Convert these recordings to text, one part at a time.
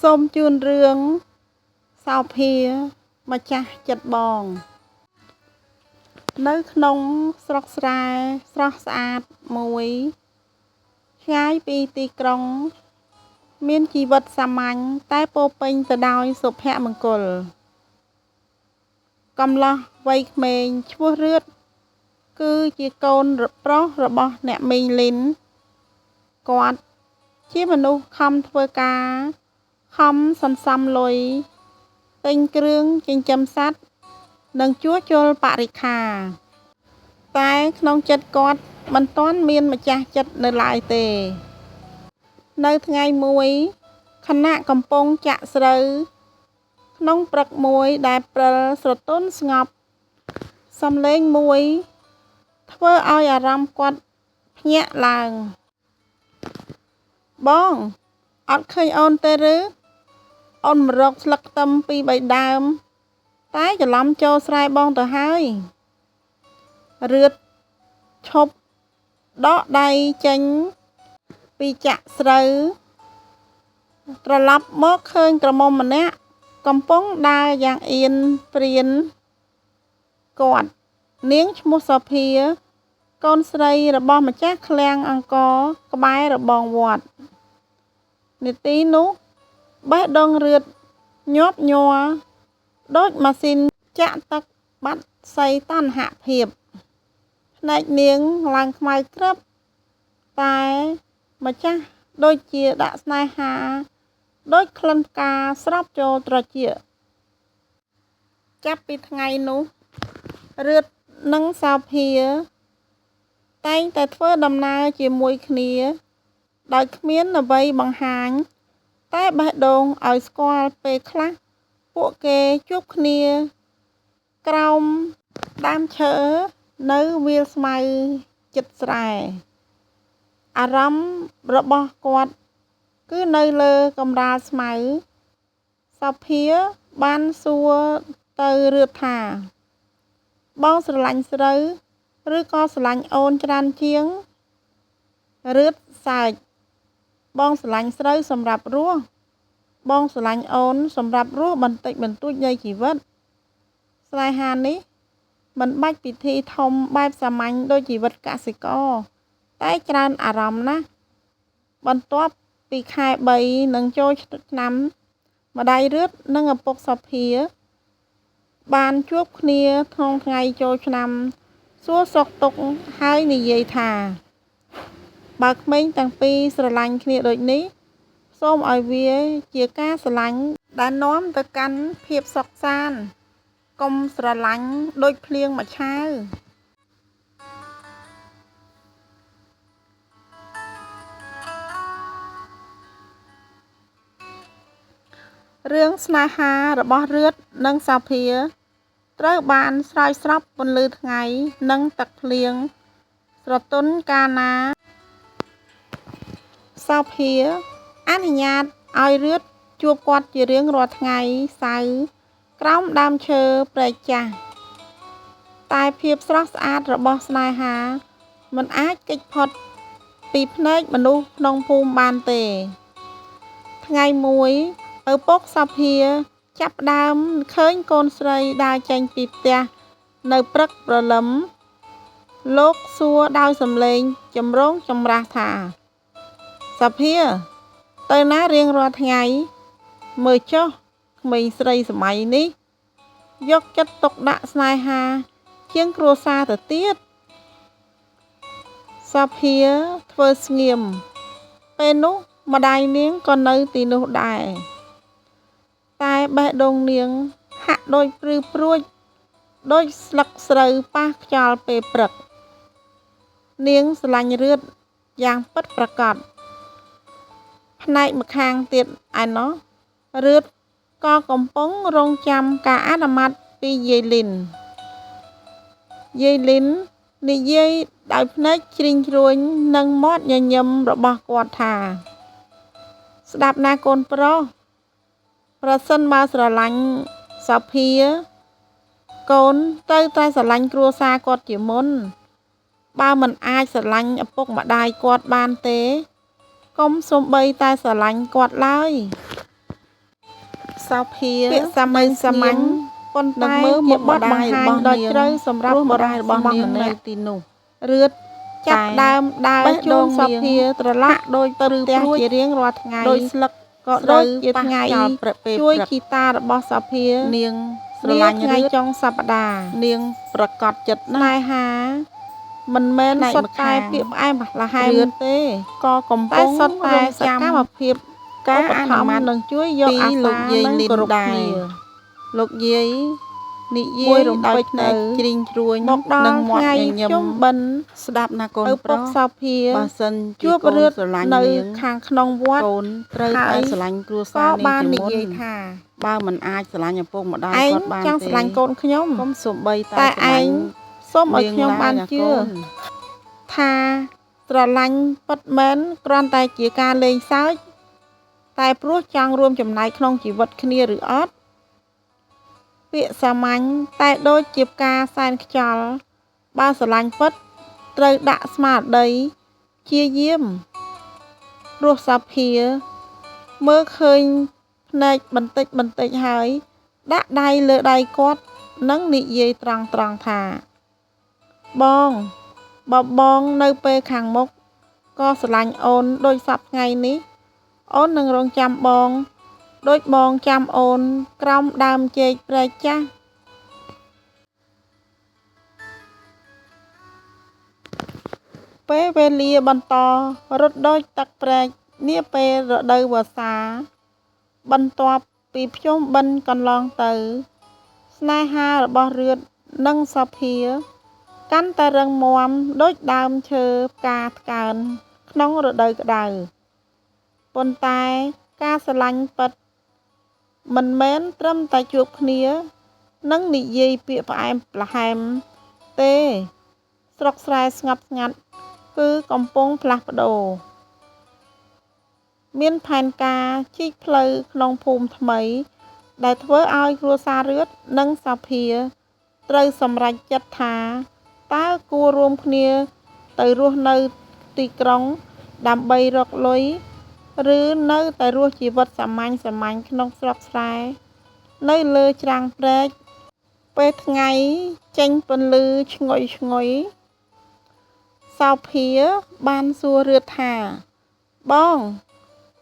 សូមជូនរឿងសោភាម្ចាស់ចិត្តបងនៅក្នុងស្រុកស្រែស្រស់ស្អាតមួយឆ្ងាយពីទីក្រុងមានជីវិតសាមញ្ញតែពោរពេញទៅដោយសុភមង្គលកំឡោះវ័យក្មេងឈ្មោះរឿតគឺជាកូនប្រុសរបស់អ្នកមីងលីនគាត់ជាមនុស្សខំធ្វើការខំសន្សំលុយទិញគ្រឿងចិញ្ចឹមសត្វនិងជួសជុលបរិក្ខារតែក្នុងចិត្តគាត់មិនទាន់មានម្ចាស់ចិត្តនៅឡើយទេនៅថ្ងៃមួយខណៈកំពុងចាក់ស្រូវក្នុងព្រឹកមួយដែលព្រិលស្រទន់ស្ងប់សំឡេងមួយធ្វើឲ្យអារម្មណ៍គាត់ភ្ញាក់ឡើងបងអត់ឃើញអូនទេឬអូនមករកស្លឹកខ្ទឹមពីរបីដើមតែច្រឡំចូលស្រែបងទៅហើយរឿតឈប់ដកដៃចេញពីចាក់ស្រូវត្រឡប់មកឃើញក្រមុំម្នាក់កំពុងដើរយ៉ាងអៀនព្រានគាត់នាងឈ្មោះសូភាកូនស្រីរបស់ម្ចាស់ឃ្លាំងអង្គរក្បែររបងវត្តនាទីនោះបេះដូងរឿតញាប់ញ័រដូចម៉ាស៊ីនចាក់ទឹកបាត់សីតណ្ហភាពភ្នែកនាងឡើងខ្មៅក្រឹបតែម្ចាស់ដូចជាដាក់ស្នេហាដូចក្លិនផ្កាស្រប់ចូលត្រចៀកចាប់ពីថ្ងៃនោះរឿតនិងសោភាតែងតែធ្វើដំណើរជាមួយគ្នាដោយគ្មានអ្វីបង្ហាញតែបេះដូងឲ្យស្គាល់ពេលខ្លះពួកគេជួបគ្នាក្រោមដើមឈើនៅវាលស្មៅជិតស្រែអារម្មណ៍របស់គាត់គឺនៅលើកម្រាលស្មៅសូភាបានសួរទៅរឿតថាបងស្រឡាញ់ស្រូវឬក៏ស្រឡាញ់អូនច្រើនជាងរឿតសើចបងស្រឡាញ់ស្រូវសម្រាប់រស់បងស្រឡាញ់អូនសម្រាប់រស់បន្តិចបន្តួចនៃជីវិតស្នេហានេះមិនបាច់ពិធីធំបែបសាមញ្ញដូចជីវិតកសិករតែច្រើនអារម្មណ៍ណាស់បន្ទាប់ពីខែ3នឹងចូលឆ្នាំម្ដាយរឿតនិងឪពុកសូភាបានជួបគ្នាក្នុងថ្ងៃចូលឆ្នាំសួរសុខទុក្ខហើយនិយាយថាបើក្មេងទាំងពីរស្រឡាញ់គ្នាដូចនេះសូមឲ្យវាជាការស្រឡាញ់ដែលនាំទៅកាន់ភាពសុខសាន្តកុំស្រឡាញ់ដូចភ្លៀងមួយឆាវរឿងស្នេហារបស់រឿតនិងសូភាត្រូវបានស្រោចស្រពពន្លឺថ្ងៃនិងទឹកភ្លៀងស្រទន់កាលណាសូភាអនុញ្ញាតឲ្យរឿតជួបគាត់ជារៀងរាល់ថ្ងៃសៅរ៍ក្រោមដើមឈើព្រែកចាស់តែភាពស្រស់ស្អាតរបស់ស្នេហាមិនអាចគេចផុតពីភ្នែកមនុស្សក្នុងភូមិបានទេថ្ងៃមួយឪពុកសូភាចាប់ផ្ដើមឃើញកូនស្រីដើរចេញពីផ្ទះនៅព្រឹកព្រលឹមលោកសួរដោយសំឡេងចម្រូងចម្រាសថាសូភាទៅណារៀងរាល់ថ្ងៃមើលចុះក្មេងស្រីសម័យនេះយកចិត្តទុកដាក់ស្នេហាជាងគ្រួសារទៅទៀតសូភាធ្វើស្ងៀមពេលនោះម្ដាយនាងក៏នៅទីនោះដែរតែបេះដូងនាងហាក់ដូចព្រឺព្រួចដូចស្លឹកស្រូវប៉ះខ្យល់ពេលព្រឹកនាងស្រឡាញ់រឿតយ៉ាងពិតប្រាកដផ្នែកម្ខាងទៀតឯណោះរឿតក៏កំពុងរង់ចាំការអនុម័តពីយាយលីននិយាយដោយភ្នែកជ្រីងជ្រួញនិងមាត់ញញឹមរបស់គាត់ថាស្ដាប់ណាកូនប្រុសប្រសិនបើស្រឡាញ់សូភាកូនត្រូវតែស្រឡាញ់គ្រួសារគាត់ជាមុនបើមិនអាចស្រឡាញ់ឪពុកម្ដាយគាត់បានទេកុំសូម្បីតែស្រឡាញ់គាត់ឡើយ សោភាពាក្យសាមញ្ញប៉ុន្តែជាបទបង្ហាញដ៏ជ្រៅសម្រាប់បុរសរបស់នាងនៅទីនោះរឿតចាប់ដើមដើរជូនសោភាត្រឡប់ដោយទៅផ្ទះជារៀងរាល់ថ្ងៃដោយស្លឹកក៏ដូចជាថ្ងៃជួយគីតារបស់សោភានាងស្រឡាញ់ថ្ងៃចុងសប្តាហ៍នាងប្រកាសចិត្តណាស់ស្នេហាមិនមែនសុទ្ធតែពាក្យផ្អែមល្ហែមទេក៏កំពុងសុទ្ធតែសកម្មភាពការអនុម័តនឹងជួយយកអាសានិងគោរពគ្នាលោកយាយនិយាយរំពេចនៅជ្រីងជ្រួញនឹងមាត់ញញឹមបិណ្ឌស្ដាប់ណាកូនប្រុសសោភាបើសិនជួបរឿនស្រឡាញ់នាងខាងក្នុងវត្តកូនត្រូវតែស្រឡាញ់គ្រួសារនាងបាននិយាយថាបើមិនអាចស្រឡាញ់ឪពុកម្ដាយគាត់បានទេចង់ស្រឡាញ់កូនខ្ញុំកុំសំបីតែឯងសូមឲ្យខ្ញុំបានជឿថាស្រឡាញ់ពិតមែនគ្រាន់តែជាការលេងសើចតែព្រោះចង់រួមចំណែកក្នុងជីវិតគ្នាឬអត់ពាក្យសាមញ្ញតែដូចជាផ្កាសែនខ្យល់បើស្រឡាញ់ពិតត្រូវដាក់ស្មារតីជាយាមរស់សាភាមើលឃើញភ្នែកបន្តិចហើយដាក់ដៃលើដៃគាត់និងនិយាយត្រង់ថាបងបើបងនៅពេលខាងមុខក៏ស្រឡាញ់អូនដូចសពថ្ងៃនេះអូននឹងរងចាំបងដូចបងចាំអូនក្រោមដើមចេកព្រែកចាស់ពេលវេលាបន្តរត់ដូចទឹកព្រែកនាពេលរដូវវស្សាបន្ទាប់ពីភ្ជុំបិណ្ឌកន្លងទៅស្នេហារបស់រឿតនិងសោភាកាន់តែរឹងមាំដូចដើមឈើផ្កាថ្កើនក្នុងរដូវក្តៅប៉ុន្តែការស្រឡាញ់ពិតមិនមែនត្រឹមតែជួបគ្នានិងនិយាយពាក្យផ្អែមល្ហែមទេស្រុកស្រែស្ងប់ស្ងាត់គឺកំពុងផ្លាស់ប្ដូរមានផែនការជីកផ្លូវក្នុងភូមិថ្មីដែលធ្វើឲ្យគ្រួសាររឿតនិងសោភាត្រូវសម្រេចចិត្តថាតើគួររួមគ្នាទៅរស់នៅទីក្រុងដើម្បីរកលុយឬនៅតែរស់ជីវិតសាមញ្ញក្នុងស្រុកស្រែនៅលើច្រាំងព្រែកពេលថ្ងៃចេញពន្លឺឈ្ងុយសោភាបានសួររឿតថាបង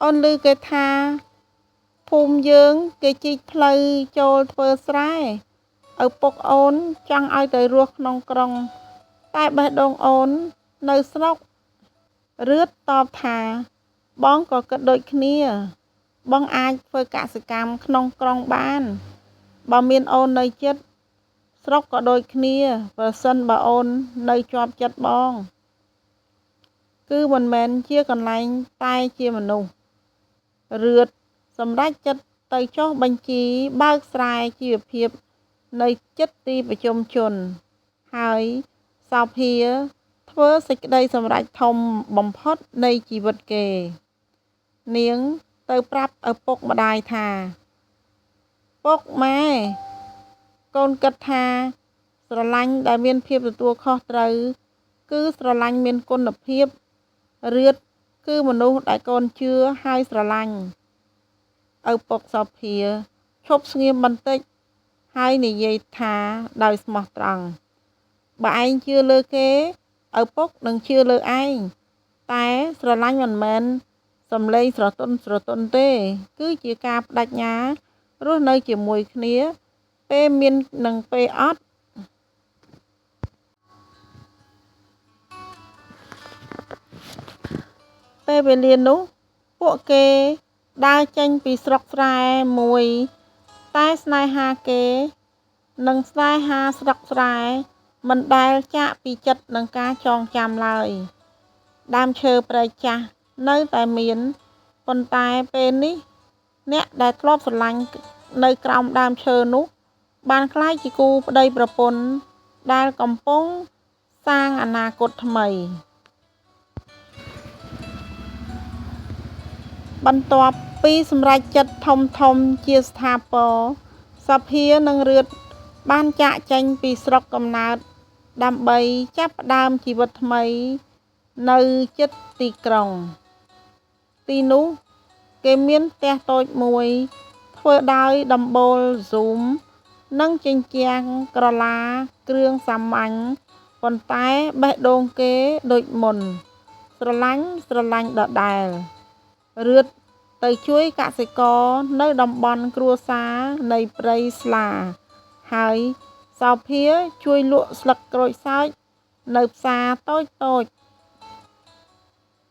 អូនឮគេថាភូមិយើងគេជីកផ្លូវចូលធ្វើស្រែឪពុកអូនចង់ឲ្យទៅរស់ក្នុងក្រុងតែបេះដូងអូននៅស្រុករឿតតបថាបងក៏គិតដូចគ្នាបងអាចធ្វើកសិកម្មក្នុងក្រុងបានបើមានអូននៅជិតស្រុកក៏ដូចគ្នាប្រសិនបើអូននៅជាប់ចិត្តបងគឺមិនមែនជាកន្លែងតែជាមនុស្សរឿតសម្រេចចិត្តទៅចុះបញ្ជីបើកស្រែជីវភាពនៅជិតទីប្រជុំជនហើយសោភាធ្វើសេចក្តីសម្រេចធំបំផុតនៃជីវិតគេនាងទៅប្រាប់ឪពុកម្ដាយថាពុកម៉ែកូនគិតថាស្រឡាញ់ដែលមានភាពទទួលខុសត្រូវគឺស្រឡាញ់មានគុណភាពរឿតគឺមនុស្សដែលកូនជឿហើយស្រឡាញ់ឪពុកសោភាឈប់ស្ងៀមបន្តិចហើយនិយាយថាដោយស្មោះត្រង់បើឯងជឿលើគេឪពុកនឹងជឿលើឯងតែស្រឡាញ់មិនមែនសំឡេងស្រទន់ទេគឺជាការបដិញ្ញារស់នៅជាមួយគ្នាពេលមាននិងពេលអត់ពេលវេលានោះពួកគេដើរចេញពីស្រុកស្រែមួយតែស្នេហាគេនិងស្នេហាស្រុកស្រែមិនដែលចាកពីចិត្តនឹងការចងចាំឡើយដើមឈើព្រៃចាស់នៅតែមានប៉ុន្តែពេលនេះអ្នកដែលធ្លាប់ស្រឡាញ់នៅក្រោមដើមឈើនោះបានក្លាយជាគូប្តីប្រពន្ធដែលកំពុងសាងអនាគតថ្មីបន្ទាប់ពីសម្រេចចិត្តធំជាស្ថាពរសភានិងរឿតបានចាកចេញពីស្រុកកំណើតដើម្បីចាប់ផ្ដើមជីវិតថ្មីនៅជិតទីក្រុងទីនោះគេមានផ្ទះតូចមួយ ធ្វើដោយដំបូល Zoom និងជញ្ជាំងក្រឡាគ្រឿងសាមញ្ញប៉ុន្តែបេះដូងគេដូចមុនស្រឡាញ់ដដែលរឿតទៅជួយកសិករនៅតំបន់គ្រួសារនៃព្រៃស្លាហើយសោភាជួយលក់ស្លឹកក្រូចសើចនៅផ្សារតូច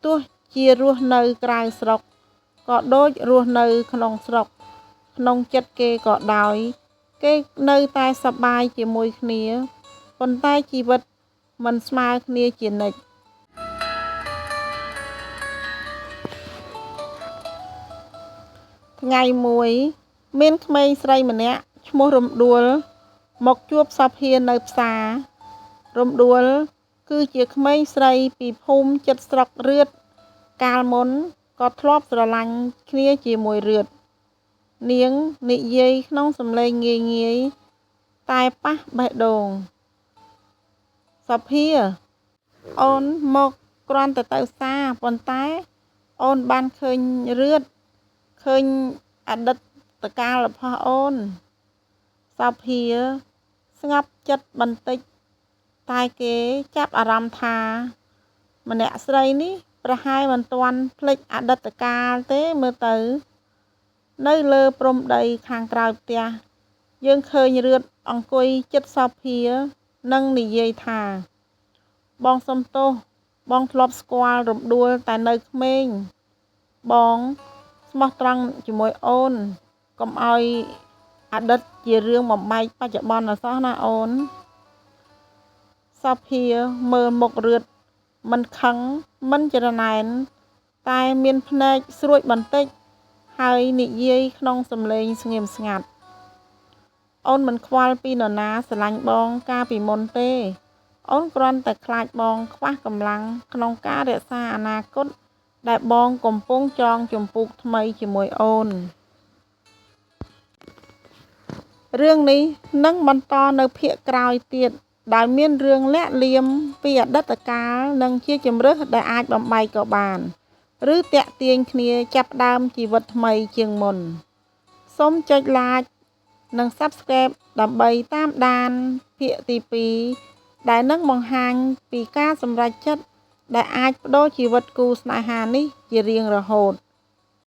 ទោះជារស់នៅក្រៅស្រុកក៏ដូចរស់នៅក្នុងស្រុកក្នុងចិត្តគេក៏ដោយគេនៅតែសប្បាយជាមួយគ្នាប៉ុន្តែជីវិតមិនស្មើគ្នាជានិច្ចថ្ងៃមួយមានក្មេងស្រីម្នាក់ឈ្មោះរំដួលមកជួបសោភានៅផ្សាររំដួលគឺជាក្មេងស្រីពីភូមិជិតស្រុករឿតកាលមុនក៏ធ្លាប់ស្រឡាញ់គ្នាជាមួយរឿតនាងនិយាយក្នុងសំឡេងងាយតែប៉ះបេះដូងសភាអូនមកគ្រាន់តែទៅផ្សារប៉ុន្តែអូនបានឃើញរឿតឃើញអតីតកាលរបស់អូនសភាស្ងប់ចិត្តបន្តិចតែគេចាប់អារម្មណ៍ថាម្នាក់ស្រីនេះប្រហែលមិនទាន់ភ្លេចអតីតកាលទេមើលទៅនៅលើព្រំដីខាងក្រោយផ្ទះយើងឃើញរឿតអង្គុយជិតសភានិងនិយាយថាបងសុំទោសបងធ្លាប់ស្គាល់រំដួលតែនៅក្មេងបងស្មោះត្រង់ជាមួយអូនកុំឲ្យអតីតជារឿងបំបែកបច្ចុប្បន្នអសោះណាអូនសភាមើលមុខរឿតមិនខឹងមិនច្រណែនតែមានភ្នែកស្រួចបន្តិចហើយនិយាយក្នុងសំឡេងស្ងៀមស្ងាត់អូនមិនខ្វល់ពីនរណាស្រឡាញ់បងកាលពីមុនទេអូនគ្រាន់តែខ្លាចបងខ្វះកម្លាំងក្នុងការរក្សាអនាគតដែលបងកំពុងចងជំពូកថ្មីជាមួយអូនរឿងនេះនឹងបន្តនៅភាគក្រោយទៀតដែលមានរឿងលាក់លៀមពីអតីតកាលនិងជាជម្រើសដែលអាចបំបែកក៏បានឬតាក់ទាញគ្នាចាប់ផ្ដើមជីវិតថ្មីជាងមុនសូមចុច like និង Subscribe ដើម្បីតាមដានភាគទី2ដែលនឹងបង្ហាញពីការសម្រេចចិត្តដែលអាចប្ដូរជីវិតគូស្នេហានេះជារៀងរហូត